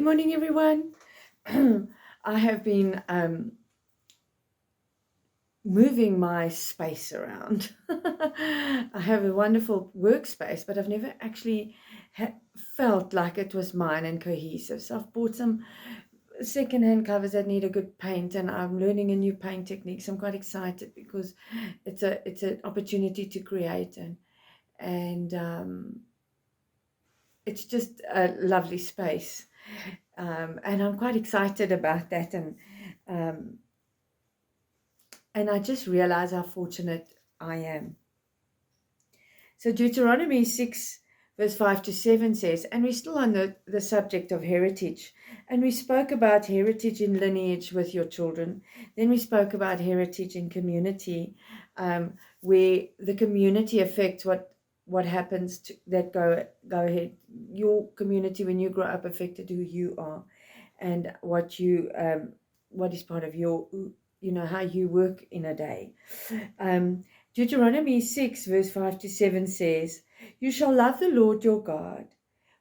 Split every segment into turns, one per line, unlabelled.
morning, everyone. I have been moving my space around. I have a wonderful workspace, but I've never actually felt like it was mine and cohesive. So I've bought some secondhand covers that need a good paint, and I'm learning a new paint technique. So I'm quite excited because it's an opportunity to create and it's just a lovely space. And I'm quite excited about that. Um, and I just realize how fortunate I am. So Deuteronomy 6, verse 5 to 7 says, and we're still on the subject of heritage. And we spoke about heritage in lineage with your children. Then we spoke about heritage in community, where the community affects what happens that go ahead. Your community, when you grow up, affected who you are, and what is part of your, how you work in a day. Deuteronomy 6, verse 5 to 7 says, you shall love the Lord your God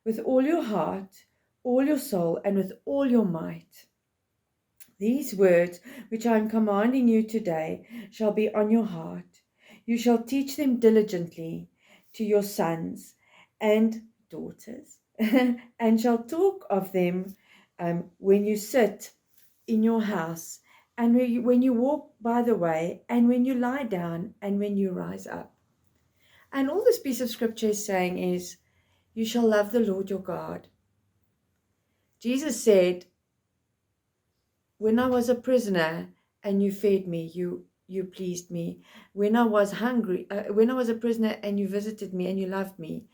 with all your heart, all your soul, and with all your might. These words which I am commanding you today shall be on your heart. You shall teach them diligently to your sons and daughters, and shall talk of them when you sit in your house, and when you walk by the way, and when you lie down, and when you rise up. And all this piece of scripture is saying is, you shall love the Lord your God. Jesus said, when I was a prisoner and you fed me, you pleased me. When I was hungry, when I was a prisoner and you visited me and you loved me.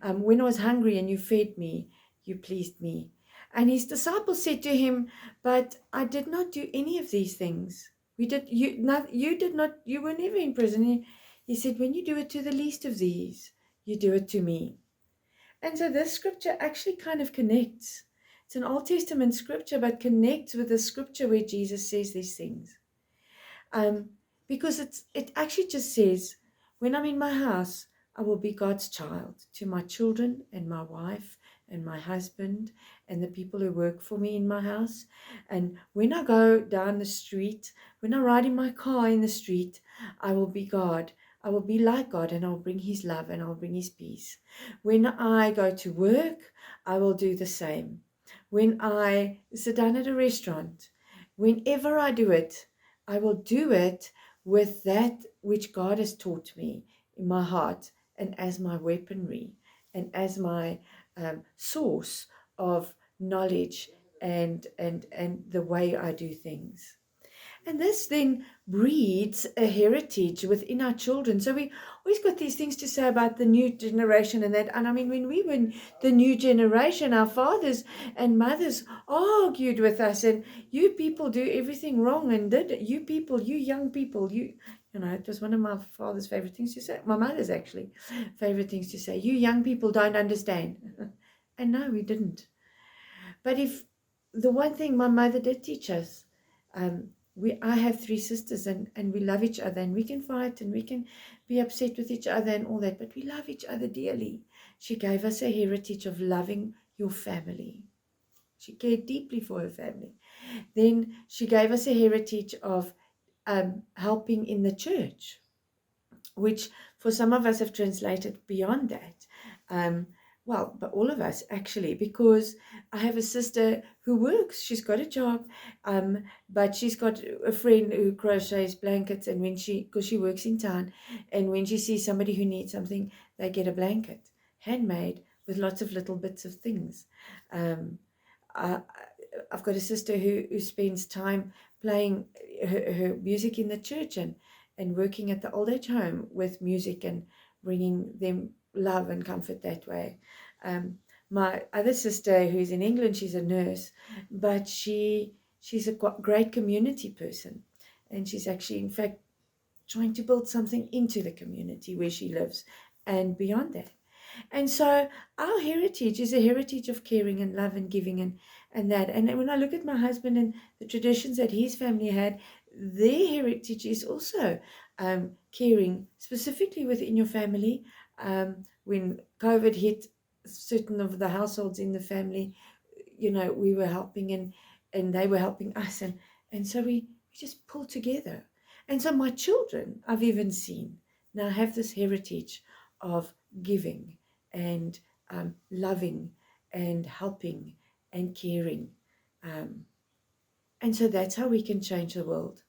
When I was hungry and you fed me, you pleased me. And his disciples said to him, but I did not do any of these things. You did not, you were never in prison. He said, when you do it to the least of these, you do it to me. And so this scripture actually kind of connects. It's an Old Testament scripture, but connects with the scripture where Jesus says these things. Because it actually just says, when I'm in my house, I will be God's child to my children and my wife and my husband and the people who work for me in my house. And when I go down the street, when I ride in my car in the street, I will be God. I will be like God, and I'll bring his love and I'll bring his peace. When I go to work, I will do the same. When I sit down at a restaurant, whenever I do it, I will do it with that which God has taught me in my heart and as my weaponry and as my source of knowledge and the way I do things. And this then breeds a heritage within our children. So we always got these things to say about the new generation and that. And I mean, when we were in the new generation, our fathers and mothers argued with us, and you people do everything wrong, and you people, you young people, it was one of my father's favorite things to say. My mother's actually favorite things to say. You young people don't understand. And no, we didn't. But if the one thing my mother did teach us, I have three sisters, and we love each other, and we can fight and we can be upset with each other and all that, but we love each other dearly. She gave us a heritage of loving your family. She cared deeply for her family. Then she gave us a heritage of helping in the church, which for some of us have translated beyond that. But all of us actually, because I have a sister who works. She's got a job, but she's got a friend who crochets blankets, and because she works in town, and when she sees somebody who needs something, they get a blanket, handmade with lots of little bits of things. I've got a sister who spends time playing her music in the church and working at the old age home with music and bringing them love and comfort that way. My other sister who's in England, she's a nurse, but she's a great community person, and she's actually, in fact, trying to build something into the community where she lives and beyond that. And so our heritage is a heritage of caring and love and giving and that. And when I look at my husband and the traditions that his family had, their heritage is also caring, specifically within your family. When COVID hit certain of the households in the family, we were helping, and they were helping us, and so we just pulled together. And so my children, I've even seen, now have this heritage of giving and loving and helping and caring. Um, and so that's how we can change the world.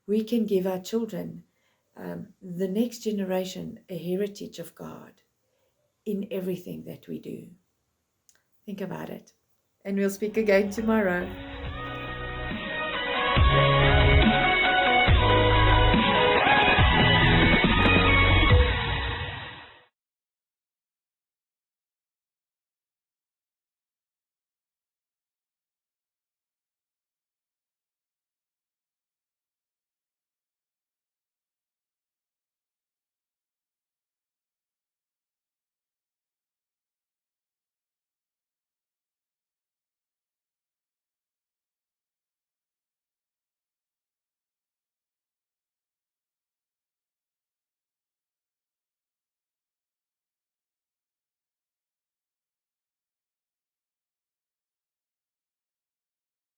We can give our children, the next generation, a heritage of God in everything that we do. Think about it. And we'll speak again tomorrow.